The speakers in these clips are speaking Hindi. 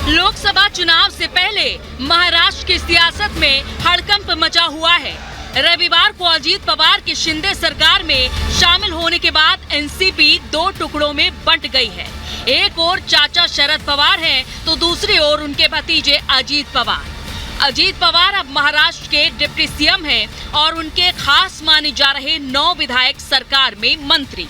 लोकसभा चुनाव से पहले महाराष्ट्र की सियासत में हड़कंप मचा हुआ है। रविवार को अजीत पवार की शिंदे सरकार में शामिल होने के बाद एनसीपी दो टुकड़ों में बंट गई है। एक ओर चाचा शरद पवार हैं, तो दूसरी ओर उनके भतीजे अजीत पवार। अजीत पवार अब महाराष्ट्र के डिप्टी सीएम हैं और उनके खास माने जा रहे 9 विधायक सरकार में मंत्री।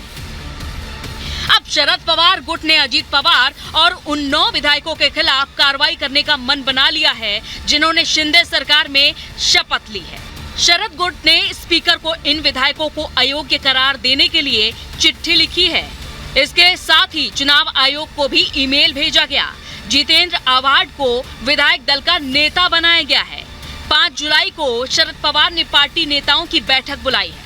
अब शरद पवार गुट ने अजीत पवार और उन 9 विधायकों के खिलाफ कार्रवाई करने का मन बना लिया है, जिन्होंने शिंदे सरकार में शपथ ली है। शरद गुट ने स्पीकर को इन विधायकों को अयोग्य करार देने के लिए चिट्ठी लिखी है। इसके साथ ही चुनाव आयोग को भी ईमेल भेजा गया। जितेंद्र आव्हाड को विधायक दल का नेता बनाया गया है। 5 जुलाई को शरद पवार ने पार्टी नेताओं की बैठक बुलाई है।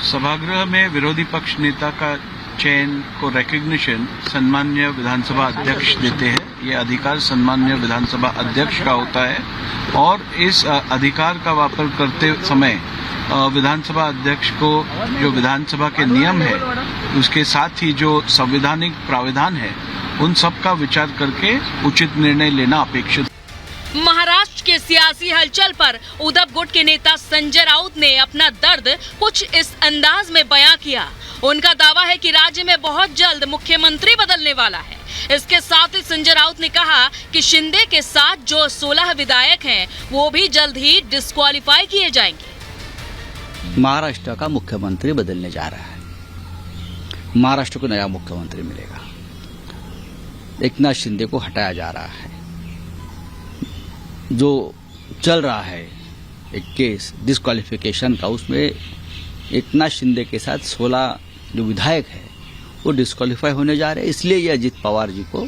सभागृह में विरोधी पक्ष नेता का चयन को रिकॉग्निशन सम्मान्य विधानसभा अध्यक्ष देते हैं। ये अधिकार सम्मान्य विधानसभा अध्यक्ष का होता है और इस अधिकार का वापर करते समय विधानसभा अध्यक्ष को जो विधानसभा के नियम है, उसके साथ ही जो संवैधानिक प्रावधान है, उन सब का विचार करके उचित निर्णय लेना अपेक्षित। महाराष्ट्र के सियासी हलचल पर उद्धव गुट के नेता संजय राउत ने अपना दर्द कुछ इस अंदाज में बयां किया। उनका दावा है कि राज्य में बहुत जल्द मुख्यमंत्री बदलने वाला है। इसके साथ ही संजय राउत ने कहा कि शिंदे के साथ जो 16 विधायक हैं, वो भी जल्द ही डिस्क्वालीफाई किए जाएंगे। महाराष्ट्र का मुख्यमंत्री बदलने जा रहा है। महाराष्ट्र को नया मुख्यमंत्री मिलेगा। एकनाथ शिंदे को हटाया जा रहा है। जो चल रहा है एक केस डिस्क्वालिफिकेशन का, उसमें एकनाथ शिंदे के साथ 16 जो विधायक है वो डिस्क्वालीफाई होने जा रहे हैं। इसलिए ये अजीत पवार जी को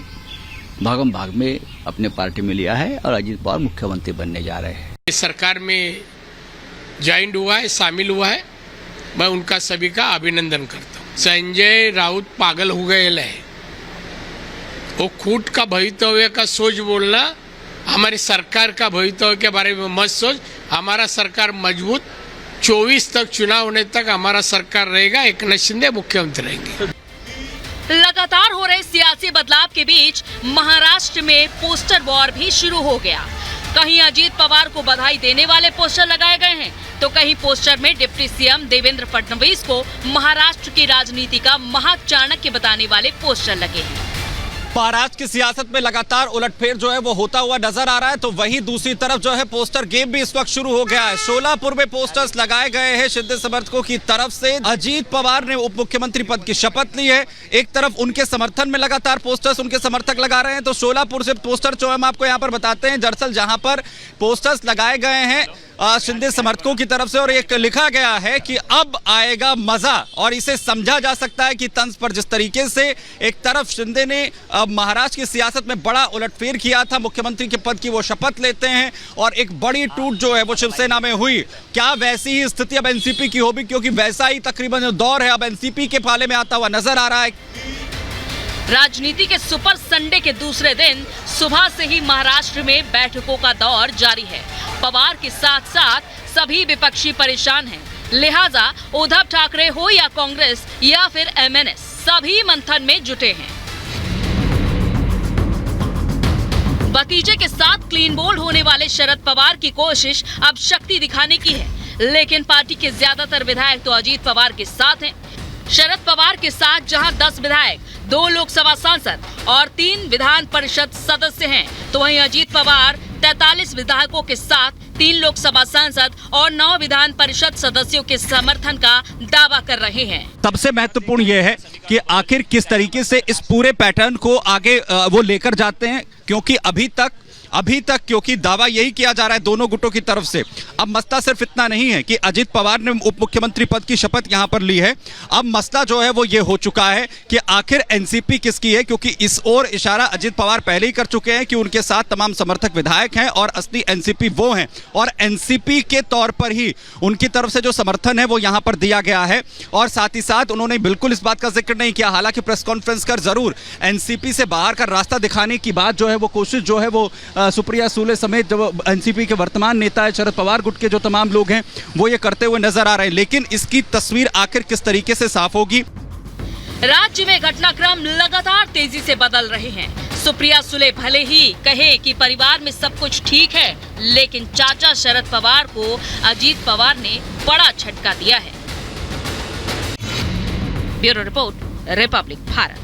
भागम भाग में अपने पार्टी में लिया है और अजीत पवार मुख्यमंत्री बनने जा रहे हैं। इस सरकार में ज्वाइन हुआ है, शामिल हुआ है, मैं उनका सभी का अभिनंदन करता हूँ। संजय राउत पागल हो गए है। वो खुद का भवितव्य का सोच बोलना, हमारी सरकार का भवितव्य के बारे में मत सोच। हमारा सरकार मजबूत, 24 तक चुनाव होने तक हमारा सरकार रहेगा। एकनाथ शिंदे मुख्यमंत्री रहेंगे। लगातार हो रहे सियासी बदलाव के बीच महाराष्ट्र में पोस्टर वॉर भी शुरू हो गया। कहीं अजीत पवार को बधाई देने वाले पोस्टर लगाए गए हैं, तो कहीं पोस्टर में डिप्टी सीएम देवेंद्र फडणवीस को महाराष्ट्र की राजनीति का महाचाणक्य बताने वाले पोस्टर लगे हैं। महाराष्ट्र की सियासत में लगातार उलटफेर जो है वो होता हुआ नजर आ रहा है, तो वहीं दूसरी तरफ जो है पोस्टर गेम भी इस वक्त शुरू हो गया है। शोलापुर में पोस्टर्स लगाए गए हैं शिंदे समर्थकों की तरफ से। अजीत पवार ने उप मुख्यमंत्री पद की शपथ ली है। एक तरफ उनके समर्थन में लगातार पोस्टर्स उनके समर्थक लगा रहे हैं, तो शोलापुर से पोस्टर जो हम आपको यहाँ पर बताते हैं, दरअसल जहां पर पोस्टर्स लगाए गए हैं शिंदे समर्थकों की तरफ से, और एक लिखा गया है कि अब आएगा मजा। और इसे समझा जा सकता है कि तंज पर जिस तरीके से एक तरफ शिंदे ने महाराष्ट्र की सियासत में बड़ा उलटफेर किया था, मुख्यमंत्री के पद की वो शपथ लेते हैं और एक बड़ी टूट जो है वो शिवसेना में हुई। क्या वैसी ही स्थिति अब एनसीपी की होगी? क्योंकि वैसा ही तकरीबन दौर है अब एनसीपी के पाले में आता हुआ नजर आ रहा है। राजनीति के सुपर संडे के दूसरे दिन सुबह से ही महाराष्ट्र में बैठकों का दौर जारी है। पवार के साथ साथ सभी विपक्षी परेशान हैं। लिहाजा उद्धव ठाकरे हो या कांग्रेस या फिर एमएनएस, सभी मंथन में जुटे हैं। भतीजे के साथ क्लीन बोल्ड होने वाले शरद पवार की कोशिश अब शक्ति दिखाने की है, लेकिन पार्टी के ज्यादातर विधायक तो अजीत पवार के साथ हैं। शरद पवार के साथ जहां 10 विधायक, 2 लोकसभा सांसद और 3 विधान परिषद सदस्य हैं, तो वहीं अजीत पवार 43 विधायकों के साथ 3 लोकसभा सांसद और 9 विधान परिषद सदस्यों के समर्थन का दावा कर रहे हैं। सबसे महत्वपूर्ण यह है कि आखिर किस तरीके से इस पूरे पैटर्न को आगे वो लेकर जाते हैं, क्योंकि अभी तक क्योंकि दावा यही किया जा रहा है दोनों गुटों की तरफ से। अब मसला सिर्फ इतना नहीं है कि अजीत पवार ने उप मुख्यमंत्री पद की शपथ यहां पर ली है। अब मसला जो है वो ये हो चुका है कि आखिर एनसीपी किसकी है, क्योंकि इस ओर इशारा अजीत पवार पहले ही कर चुके हैं कि उनके साथ तमाम समर्थक विधायक हैं और असली एनसीपी वो हैं, और एनसीपी के तौर पर ही उनकी तरफ से जो समर्थन है वो यहां पर दिया गया है। और साथ ही साथ उन्होंने बिल्कुल इस बात का जिक्र नहीं किया, हालांकि प्रेस कॉन्फ्रेंस कर जरूर एनसीपी से बाहर का रास्ता दिखाने की बात जो है वो कोशिश जो है वो सुप्रिया सुले समेत जो एनसीपी के वर्तमान नेता है शरद पवार गुट के जो तमाम लोग हैं वो ये करते हुए नजर आ रहे हैं। लेकिन इसकी तस्वीर आखिर किस तरीके से साफ होगी? राज्य में घटनाक्रम लगातार तेजी से बदल रहे हैं। सुप्रिया सुले भले ही कहे कि परिवार में सब कुछ ठीक है, लेकिन चाचा शरद पवार को अजीत पवार ने बड़ा झटका दिया है। Bureau report, Republic Bharat.